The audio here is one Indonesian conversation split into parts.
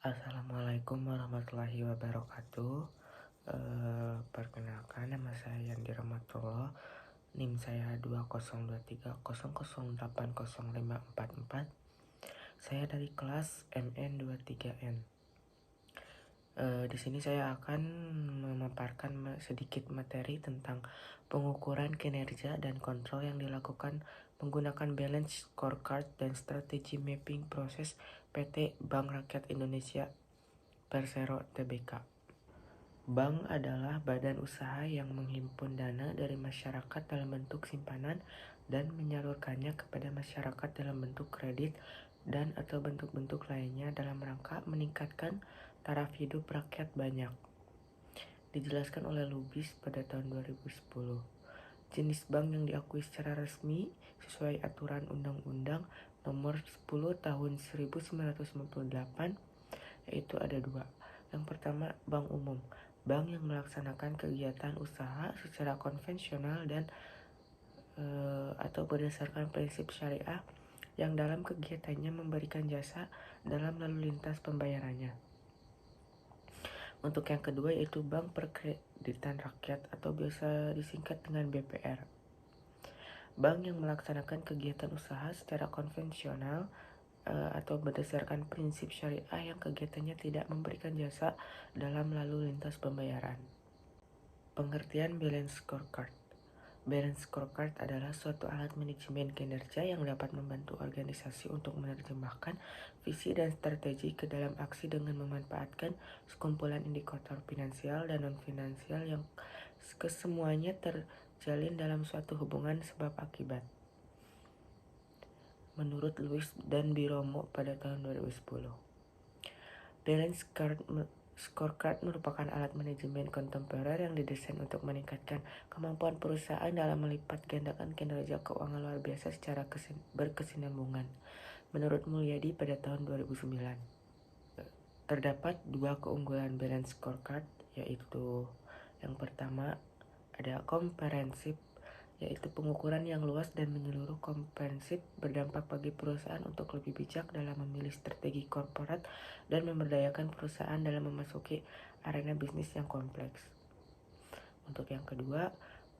Assalamualaikum warahmatullahi wabarakatuh. Perkenalkan, nama saya Yandi Rahmatullah. NIM saya 202300080544. Saya dari kelas MN23N. Di sini saya akan memaparkan sedikit materi tentang pengukuran kinerja dan kontrol yang dilakukan menggunakan balance scorecard dan strategi mapping proses PT Bank Rakyat Indonesia Persero Tbk. Bank adalah badan usaha yang menghimpun dana dari masyarakat dalam bentuk simpanan dan menyalurkannya kepada masyarakat dalam bentuk kredit dan atau bentuk-bentuk lainnya dalam rangka meningkatkan taraf hidup rakyat banyak. Dijelaskan oleh Lubis pada tahun 2010. Jenis bank yang diakui secara resmi sesuai aturan Undang-Undang Nomor 10 Tahun 1998 yaitu ada dua. Yang pertama, bank umum. Bank yang melaksanakan kegiatan usaha secara konvensional dan atau berdasarkan prinsip syariah yang dalam kegiatannya memberikan jasa dalam lalu lintas pembayarannya. Untuk yang kedua yaitu Bank Perkreditan Rakyat atau biasa disingkat dengan BPR. Bank yang melaksanakan kegiatan usaha secara konvensional atau berdasarkan prinsip syariah yang kegiatannya tidak memberikan jasa dalam lalu lintas pembayaran. Pengertian balance scorecard. Balance scorecard adalah suatu alat manajemen kinerja yang dapat membantu organisasi untuk menerjemahkan visi dan strategi ke dalam aksi dengan memanfaatkan sekumpulan indikator finansial dan non-finansial yang kesemuanya terjalin dalam suatu hubungan sebab akibat. Menurut Lewis dan Biromo pada tahun 2010. Balance scorecard merupakan alat manajemen kontemporer yang didesain untuk meningkatkan kemampuan perusahaan dalam melipat gandakan kinerja keuangan luar biasa secara berkesinambungan. Menurut Mulyadi pada tahun 2009. Terdapat dua keunggulan balance scorecard, yaitu yang pertama ada komprehensif, yaitu pengukuran yang luas dan menyeluruh. Komprehensif berdampak bagi perusahaan untuk lebih bijak dalam memilih strategi korporat dan memberdayakan perusahaan dalam memasuki arena bisnis yang kompleks. Untuk yang kedua,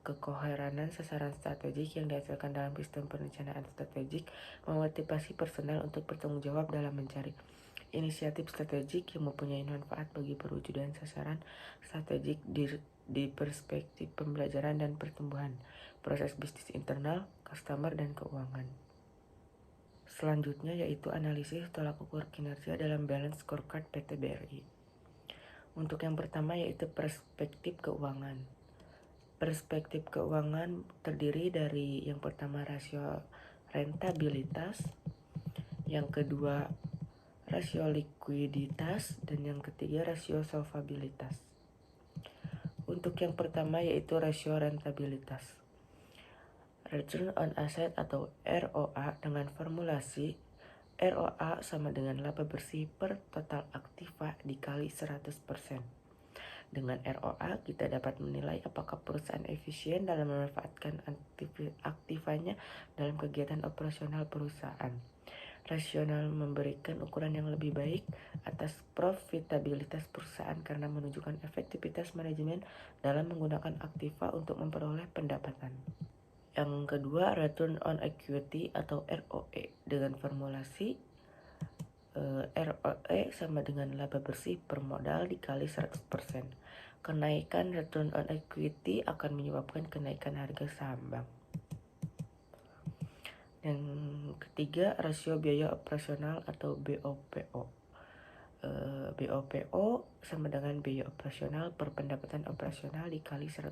kekoherenan sasaran strategik yang dihasilkan dalam sistem perencanaan strategik memotivasi personel untuk bertanggung jawab dalam mencari inisiatif strategik yang mempunyai manfaat bagi perwujudan sasaran strategik di perspektif pembelajaran dan pertumbuhan, proses bisnis internal, customer, dan keuangan. Selanjutnya yaitu analisis tolak ukur kinerja dalam balance scorecard PT BRI. Untuk yang pertama yaitu perspektif keuangan. Perspektif keuangan terdiri dari yang pertama rasio rentabilitas, yang kedua rasio likuiditas, dan yang ketiga rasio solvabilitas. Untuk yang pertama yaitu rasio rentabilitas. Return on Asset atau ROA dengan formulasi ROA sama dengan laba bersih per total aktiva dikali 100%. Dengan ROA kita dapat menilai apakah perusahaan efisien dalam memanfaatkan aktivanya dalam kegiatan operasional perusahaan. Rasional memberikan ukuran yang lebih baik atas profitabilitas perusahaan karena menunjukkan efektivitas manajemen dalam menggunakan aktiva untuk memperoleh pendapatan. Yang kedua, return on equity atau ROE dengan formulasi ROE sama dengan laba bersih per modal dikali 100%. Kenaikan return on equity akan menyebabkan kenaikan harga saham bank. Yang ketiga, rasio biaya operasional atau BOPO. BOPO sama dengan biaya operasional per pendapatan operasional dikali 100%.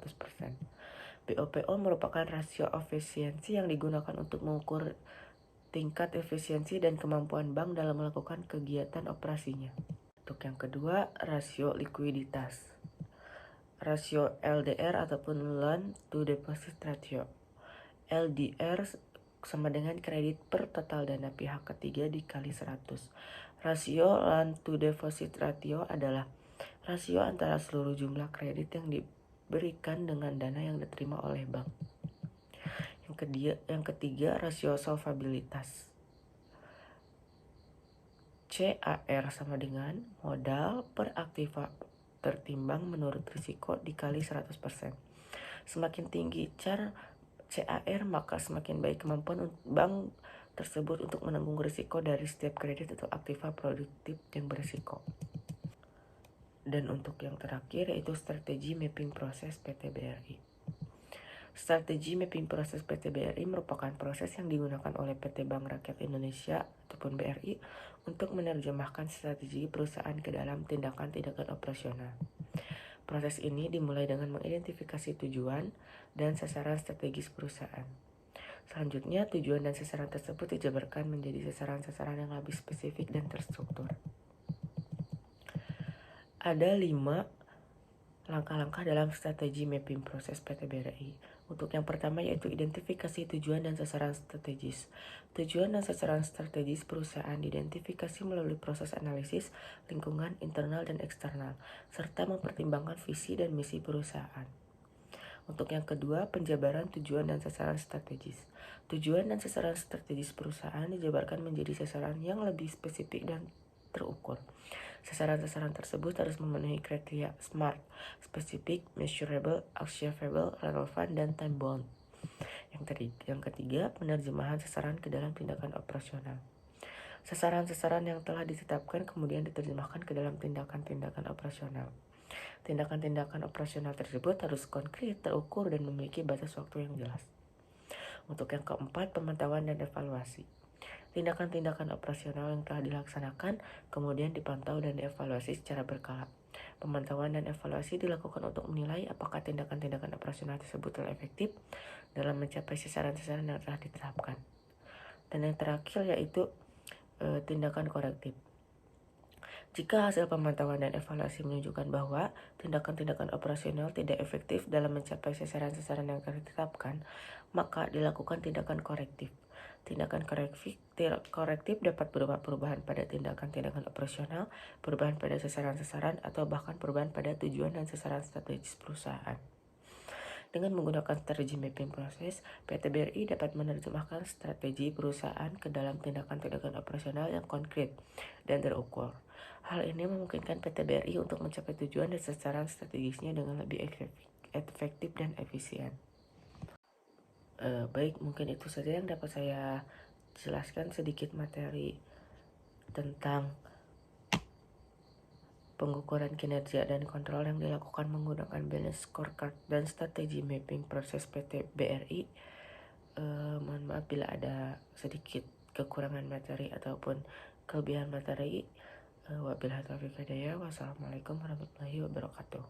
BOPO merupakan rasio efisiensi yang digunakan untuk mengukur tingkat efisiensi dan kemampuan bank dalam melakukan kegiatan operasinya. Untuk yang kedua, rasio likuiditas. Rasio LDR ataupun loan to deposit ratio. LDR sama dengan kredit per total dana pihak ketiga dikali 100. Rasio loan to deposit ratio adalah rasio antara seluruh jumlah kredit yang diberikan dengan dana yang diterima oleh bank. Yang ketiga rasio solvabilitas. CAR sama dengan modal per aktiva tertimbang menurut risiko dikali 100%. Semakin tinggi CAR, maka semakin baik kemampuan bank tersebut untuk menanggung risiko dari setiap kredit atau aktiva produktif yang berisiko. Dan untuk yang terakhir yaitu strategi mapping proses PT BRI. Strategi mapping proses PT BRI merupakan proses yang digunakan oleh PT Bank Rakyat Indonesia ataupun BRI untuk menerjemahkan strategi perusahaan ke dalam tindakan-tindakan operasional. Proses ini dimulai dengan mengidentifikasi tujuan dan sasaran strategis perusahaan. Selanjutnya, tujuan dan sasaran tersebut dijabarkan menjadi sasaran-sasaran yang lebih spesifik dan terstruktur. Ada 5 langkah-langkah dalam strategi mapping proses PT BRI. Untuk yang pertama yaitu identifikasi tujuan dan sasaran strategis. Tujuan dan sasaran strategis perusahaan diidentifikasi melalui proses analisis lingkungan internal dan eksternal, serta mempertimbangkan visi dan misi perusahaan. Untuk yang kedua, penjabaran tujuan dan sasaran strategis. Tujuan dan sasaran strategis perusahaan dijabarkan menjadi sasaran yang lebih spesifik dan terukur. Sasaran-sasaran tersebut harus memenuhi kriteria SMART, specific, measurable, achievable, relevant, dan time bound. Yang ketiga, penerjemahan sasaran ke dalam tindakan operasional. Sasaran-sasaran yang telah ditetapkan kemudian diterjemahkan ke dalam tindakan-tindakan operasional. Tindakan-tindakan operasional tersebut harus konkret, terukur, dan memiliki batas waktu yang jelas. Untuk yang keempat, pemantauan dan evaluasi. Tindakan-tindakan operasional yang telah dilaksanakan kemudian dipantau dan dievaluasi secara berkala. Pemantauan dan evaluasi dilakukan untuk menilai apakah tindakan-tindakan operasional tersebut telah efektif dalam mencapai sasaran-sasaran yang telah ditetapkan. Dan yang terakhir yaitu tindakan korektif. Jika hasil pemantauan dan evaluasi menunjukkan bahwa tindakan-tindakan operasional tidak efektif dalam mencapai sasaran-sasaran yang telah ditetapkan, maka dilakukan tindakan korektif. Tindakan korektif dapat berupa perubahan pada tindakan-tindakan operasional, perubahan pada sasaran-sasaran, atau bahkan perubahan pada tujuan dan sasaran strategis perusahaan. Dengan menggunakan strategi mapping proses, PT BRI dapat menerjemahkan strategi perusahaan ke dalam tindakan-tindakan operasional yang konkret dan terukur. Hal ini memungkinkan PT BRI untuk mencapai tujuan dan sasaran strategisnya dengan lebih efektif dan efisien. Baik, mungkin itu saja yang dapat saya jelaskan sedikit materi tentang pengukuran kinerja dan kontrol yang dilakukan menggunakan balance scorecard dan strategi mapping proses PT BRI. Mohon maaf bila ada sedikit kekurangan materi ataupun kelebihan materi. Wabillahi taufiq hidayah. Wassalamualaikum warahmatullahi wabarakatuh.